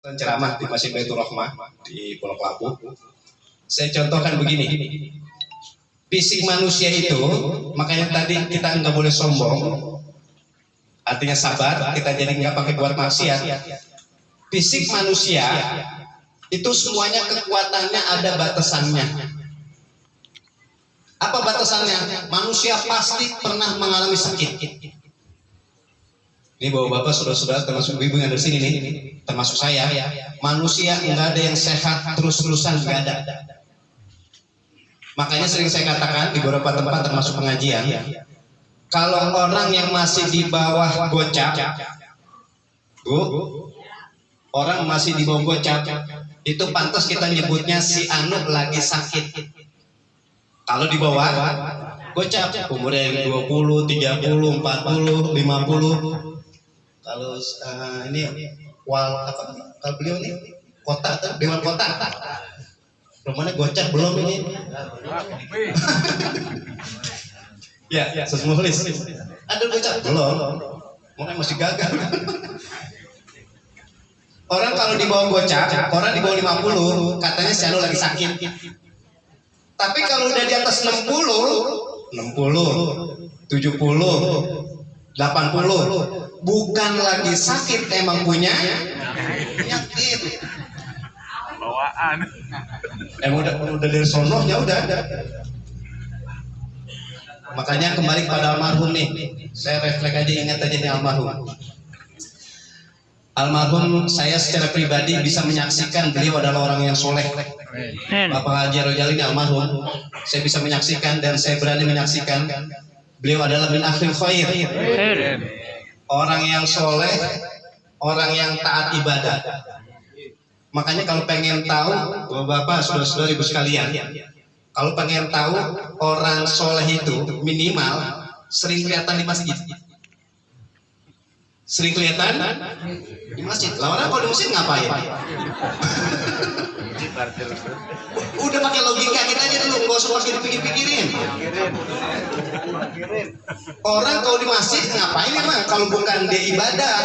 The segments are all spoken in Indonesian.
ceramah di Masjid Baitur Rahmah di Pondok Labu. Saya contohkan begini, fisik manusia itu, makanya tadi kita nggak boleh sombong, artinya sabar, kita jadi nggak pakai buat maksiat. Fisik manusia itu semuanya kekuatannya ada batasannya. Apa batasannya? Manusia pasti pernah mengalami sakit. Ini bapak-bapak, saudara-saudara, termasuk ibu yang ada di sini nih, termasuk saya. Manusia nggak ada yang sehat terus-terusan, nggak ada. Makanya sering saya katakan di beberapa tempat, termasuk pengajian, kalau orang yang masih di bawah gocap, orang masih di bawah gocap, itu pantas kita nyebutnya si anu lagi sakit. Kalau di bawah gocap, umurnya 20, 30, 40, 50. Kalau ini kalau beliau ini kota, dewan kota, rumahnya gocap belum ini? Ya, semuhlis. Ada gocap belum? Mungkin masih gagal. Orang kalau di bawah gocap, orang di bawah 50, katanya si anu lagi sakit. Tapi kalau udah di atas 60, 70, 80, bukan lagi sakit, emang punya penyakit bawaan. Udah dari sononya udah. Makanya kembali kepada almarhum nih, saya refleks aja, ingat aja nih almarhum saya secara pribadi bisa menyaksikan beliau adalah orang yang soleh. Bapak Haji Rojali ini almarhum, saya bisa menyaksikan dan saya berani menyaksikan beliau adalah min ahlil khair. Orang yang soleh, orang yang taat ibadah. Makanya kalau pengen tahu, bapak, saudara-saudara, ibu sekalian, kalau pengen tahu orang soleh itu minimal sering kelihatan di masjid. Sering kelihatan di masjid. Lah orang kalau di masjid ngapain? Udah pakai logika kita aja dulu, nggak usah pakai dipikir-pikirin. Orang kalau di masjid ngapain emang? Kalau bukan dia ibadah.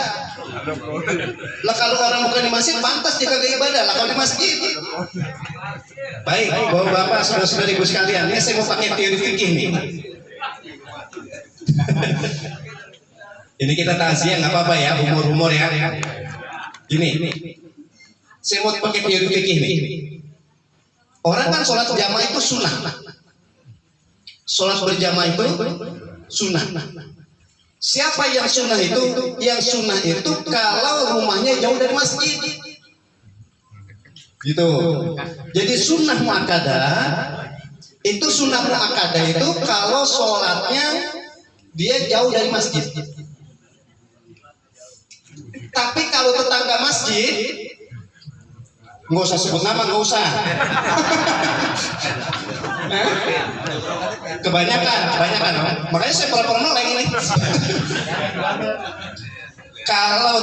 Lah kalau orang bukan di masjid pantas dia kagak ibadah. Lah kalau di masjid. Baik, bapak, saudara-saudara, ibu sekalian, ini saya mau pakai teori fikih nih. Ini kita takziah nggak apa-apa ya, humor-humor ya. Ini, saya mau pakai teori fikih nih. Orang kan sholat jamaah itu sunnah. Sholat berjamaah itu sunnah. Siapa yang sunnah itu? Yang sunnah itu kalau rumahnya jauh dari masjid. Gitu. Jadi sunnah muakkadah itu kalau sholatnya dia jauh dari masjid. Tapi kalau tetangga masjid, nggak usah sebut nama, nggak usah. Kebanyakan. Makanya saya pernah meleng ini. Kalau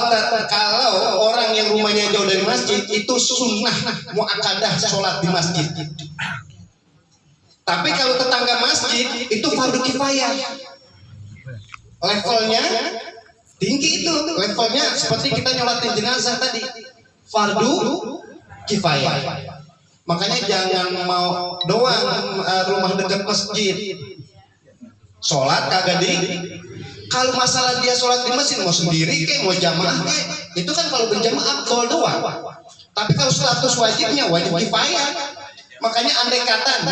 orang yang rumahnya jauh dari masjid itu sunnah muakkadah sholat di masjid. Tapi kalau tetangga masjid itu fardu kifayah. Levelnya tinggi itu, levelnya seperti kita nyolatin jenazah tadi, fardu kifayah. Makanya jangan mau doang rumah dekat masjid sholat kagak di. Kalau masalah dia sholat di masjid mau sendiri kayak mau jamaah kayak itu kan kalau berjamaah afdol doang. Tapi kalau status wajibnya wajib kifayah. Makanya andai kata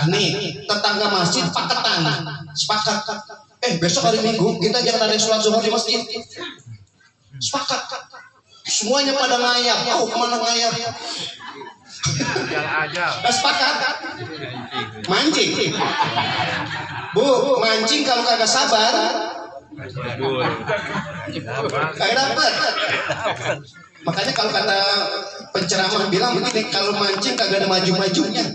nih tetangga masjid sepakat. Besok hari Minggu kita jangan ada yang sholat zuhur di masjid. Sepakat. Semuanya pada ngayap. Kemana ngayap? Sepakat. Mancing. Bu, mancing kalau kagak sabar kagak dapet. Makanya kalau kata penceramah bilang begini, kalau mancing kagak ada maju-majunya.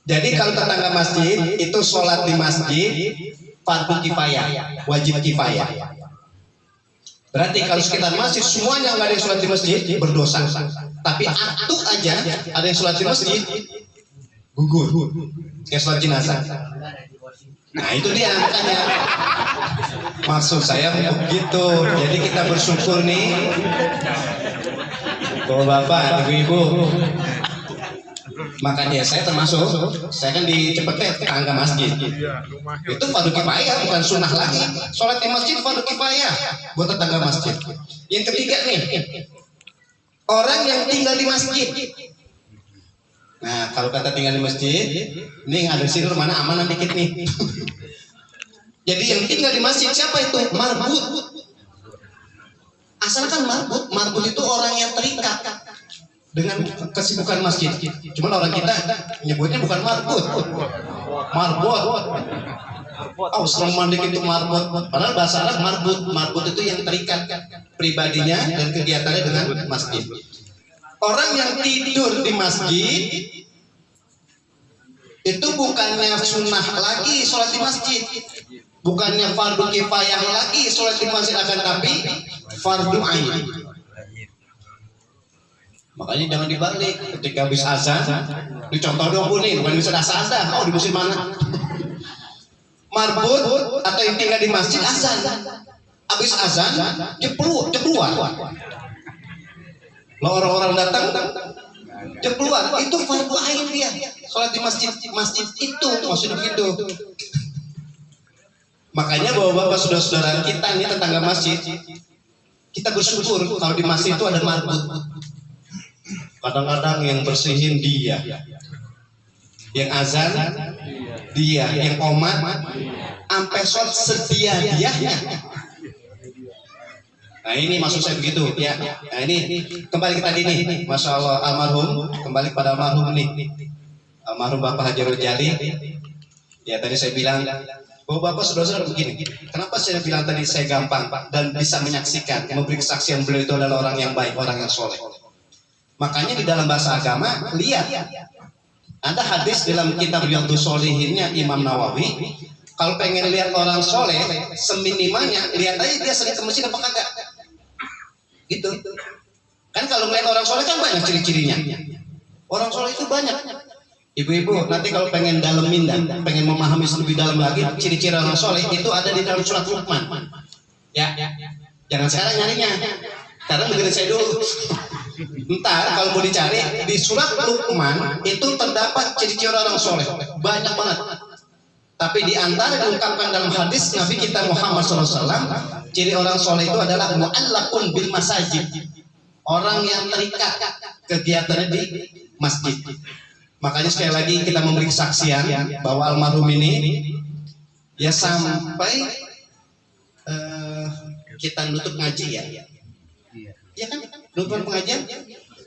Jadi kalau tetangga masjid itu sholat di masjid fardu kifayah, wajib kifayah. Berarti kalau sekitar masjid semuanya nggak ada yang sholat di masjid berdosa. Tapi atu aja ada yang sholat di masjid gugur, kayak sholat jenazah. Nah itu dia makanya. Maksud saya begitu. Jadi kita bersyukur nih, bapak, ibu-ibu. Makanya saya termasuk, saya kan di Cepete, tetangga masjid. Itu fardu kifayah, bukan sunnah lagi. Sholat di masjid fardu kifayah buat tetangga masjid. Yang ketiga nih, orang yang tinggal di masjid. Nah kalau kata tinggal di masjid, ini ada di sini mana amanan dikit nih. Jadi yang tinggal di masjid siapa itu? Marbut. Asalkan marbut itu orang yang terikat dengan kesibukan masjid. Cuma orang kita menyebutnya bukan marbut. Oh, serem mandik itu marbut. Padahal bahasa Arab marbut. Marbut itu yang terikat pribadinya dan kegiatannya dengan masjid. Orang yang tidur di masjid itu bukannya sunnah lagi sholat di masjid, bukannya fardu kifayah lagi sholat di masjid, akan tapi fardu ain. Makanya jangan dibalik ketika habis azan. Dicontoh dong nih, bukan bisa azan. Oh di musim mana? Marbut atau yang tinggal di masjid azan. Habis azan keluar. Lo orang-orang datang keluar, itu fardu ain dia. Sholat di masjid itu maksudnya begitu. Makanya bapak-bapak saudara-saudara kita ini tetangga masjid, kita bersyukur kalau di masjid itu ada marbut. Kadang-kadang yang bersihin dia, yang azan dia, yang qomat sampai sholat sedia dia. Nah ini maksud saya begitu ya. Nah ini kembali ke tadi nih, masya Allah almarhum, kembali pada almarhum nih, almarhum Bapak Haji Rojali. Ya tadi saya bilang, bahwa Bapak saudara-saudara begini. Kenapa saya bilang tadi saya gampang dan bisa menyaksikan, memberi kesaksian beliau itu adalah orang yang baik, orang yang soleh. Makanya di dalam bahasa agama lihat, ada hadis dalam kitab Riyadhus Shalihinnya Imam Nawawi. Kalau pengen lihat orang soleh, seminimalnya lihat aja dia sering ke masjid apa kagak. Gitu kan, kalau melihat orang soleh kan banyak ciri-cirinya. Orang soleh itu banyak. Ibu-ibu nanti kalau pengen dalemin dan pengen memahami lebih dalam lagi ciri-ciri orang soleh itu ada di dalam surat Luqman. Ya, jangan sekarang nyarinya, karena dengerin saya dulu. Ntar kalau mau dicari di surat Luqman itu terdapat ciri-ciri orang soleh banyak banget. Tapi di antara diungkapkan dalam hadis Nabi kita Muhammad SAW, ciri orang soleh itu adalah mu'allaqun bil masajid, orang yang terikat kegiatannya di masjid. Makanya sekali lagi kita memberi kesaksian bahwa almarhum ini ya sampai kita nutup ngaji ya kan, nutup pengajian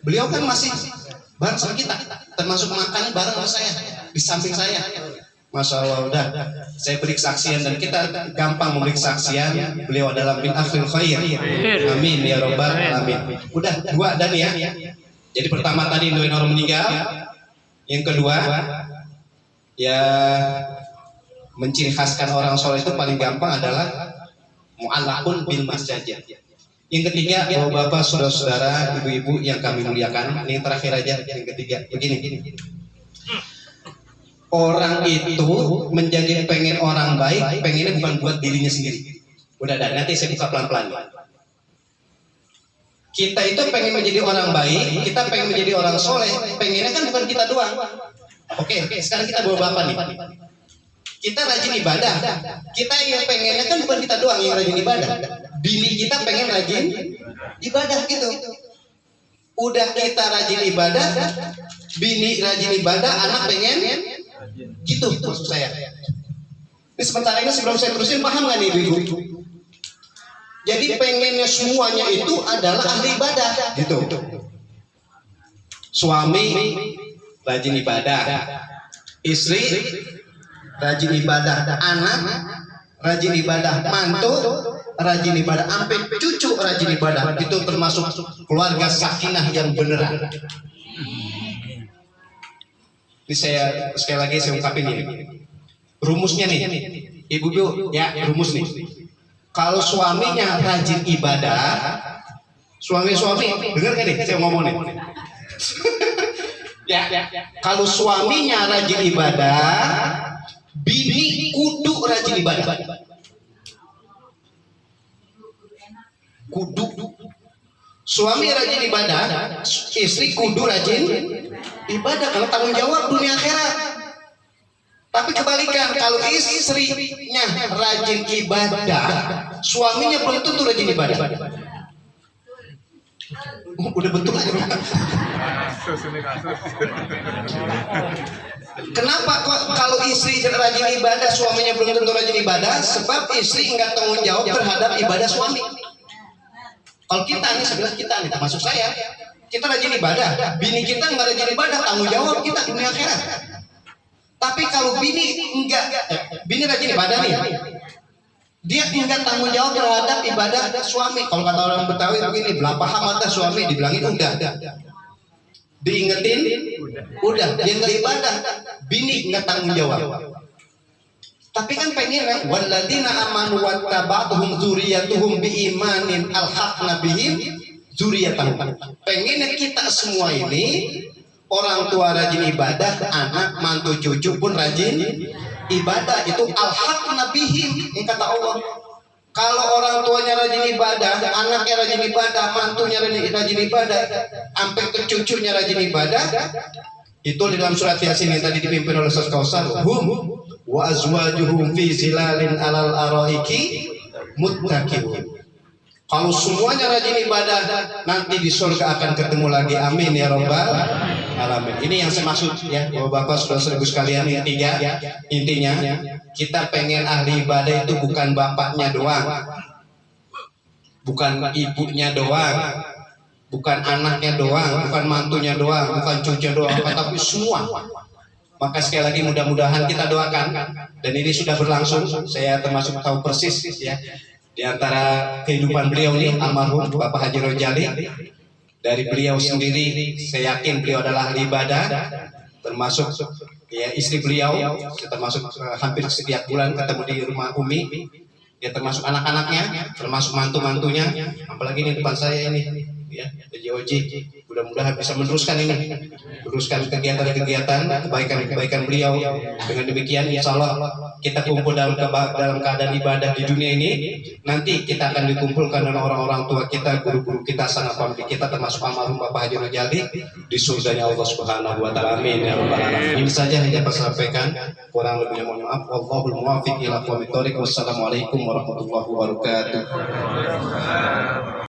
beliau kan masih bareng sama kita, termasuk makannya bareng sama saya di samping saya. Masya Allah, udah saya beri kesaksian dan kita gampang memberi kesaksian beliau adalah min akhil khair. Amin ya robbal alamin. Udah dua dan ya. Jadi pertama tadi doain orang meninggal, yang kedua ya menciri khaskan orang soleh itu paling gampang adalah mu'allaqun bil masjid. Yang ketiga, bapak saudara-saudara, ibu-ibu yang kami muliakan, ini terakhir aja yang ketiga begini. Orang itu menjadi pengen orang baik, pengennya bukan buat dirinya sendiri. Udah nanti saya buka pelan-pelan. Kita itu pengen menjadi orang baik, kita pengen menjadi orang soleh, pengennya kan bukan kita doang. Oke, sekarang kita bawa bapak nih. Kita rajin ibadah, kita yang pengennya kan bukan kita doang yang rajin ibadah. Bini kita pengen rajin ibadah gitu. Udah kita rajin ibadah, bini rajin ibadah, anak pengen gitu maksud saya. Ini sementara ini sebelum saya terusin, paham nggak nih ibu-ibu? Jadi pengennya semuanya itu adalah ahli ibadah gitu. Suami rajin ibadah, istri rajin ibadah, anak rajin ibadah, mantu rajin ibadah, sampai cucu rajin ibadah. Itu termasuk keluarga sakinah yang beneran. Ini saya sekali lagi saya ungkapin ini. Rumusnya nih, ibu-ibu ya, rumus nih. Kalau suaminya rajin ibadah, suami-suami dengar kan nih saya ngomong nih. Ya, kalau suaminya rajin ibadah, bini kudu rajin ibadah. Kudu. Suami rajin ibadah, istri kudu rajin ibadah karena tanggung jawab dunia akhirat. Tapi kebalikan, kalau istrinya rajin ibadah, suaminya belum tentu rajin ibadah. Udah betul aja. Kenapa kok kalau istri rajin ibadah, suaminya belum tentu rajin ibadah? Sebab istri enggak tanggung jawab terhadap ibadah suami. Kalau kita nih, sebelah kita nih, termasuk saya, kita rajin ibadah, bini kita enggak rajin ibadah, tanggung jawab kita dunia akhirat. Tapi kalau bini rajin ibadah nih, dia enggak tanggung jawab terhadap ibadah suami. Kalau kata orang Betawi begini, belah paham mata suami, dibilangin udah, diingetin udah, dia enggak ibadah, bini enggak tanggung jawab. Tapi kan pengen kan, walladzina amanu wattaba'tuhum dzurriyyatuhum biimanin alhaqna bihim dzurriyyatahum. Pengen kita semua ini orang tua rajin ibadah, anak, mantu, cucu pun rajin ibadah. Itu alhaqna bihim, ini kata Allah. Kalau orang tuanya rajin ibadah, anaknya rajin ibadah, mantunya rajin ibadah, sampai ke cucunya rajin ibadah, itu di dalam surat Yasin yang tadi dipimpin oleh Ustaz Kausar, hum wa azwajuhum fi zilalin alal araiki muttaqin. Kalau semuanya rajin ibadah, nanti di surga akan ketemu lagi. Amin ya rabbal alamin. Ini yang saya maksud ya, Bapak saudara-saudara sekalian. Intinya kita pengen ahli ibadah itu bukan bapaknya doang, bukan ibunya doang, bukan anaknya doang, bukan mantunya doang, bukan cucunya doang, tapi semua. Maka sekali lagi mudah-mudahan kita doakan, dan ini sudah berlangsung. Saya termasuk tahu persis ya, di antara kehidupan beliau ini almarhum Bapak Haji Rojali, dari beliau sendiri saya yakin beliau adalah ahli ibadah, termasuk ya istri beliau, termasuk hampir setiap bulan ketemu di rumah Umi, ya termasuk anak-anaknya, termasuk mantu-mantunya, apalagi ini depan saya ini ya, Oji. Mudah-mudahan bisa meneruskan kegiatan-kegiatan kebaikan beliau. Dengan demikian insya Allah kita kumpul dalam keadaan ibadah di dunia ini. Nanti kita akan dikumpulkan dengan orang-orang tua kita, guru-guru kita, sanak famili kita, termasuk almarhum Bapak Haji Rojali di surganya Allah Subhanahu wa taala. Amin ya rabbal alamin. Ini saja yang dapat saya sampaikan, kurang lebihnya mohon maaf. Wallahul muwaffiq ila aqwamit thoriq. Wassalamualaikum warahmatullahi wabarakatuh.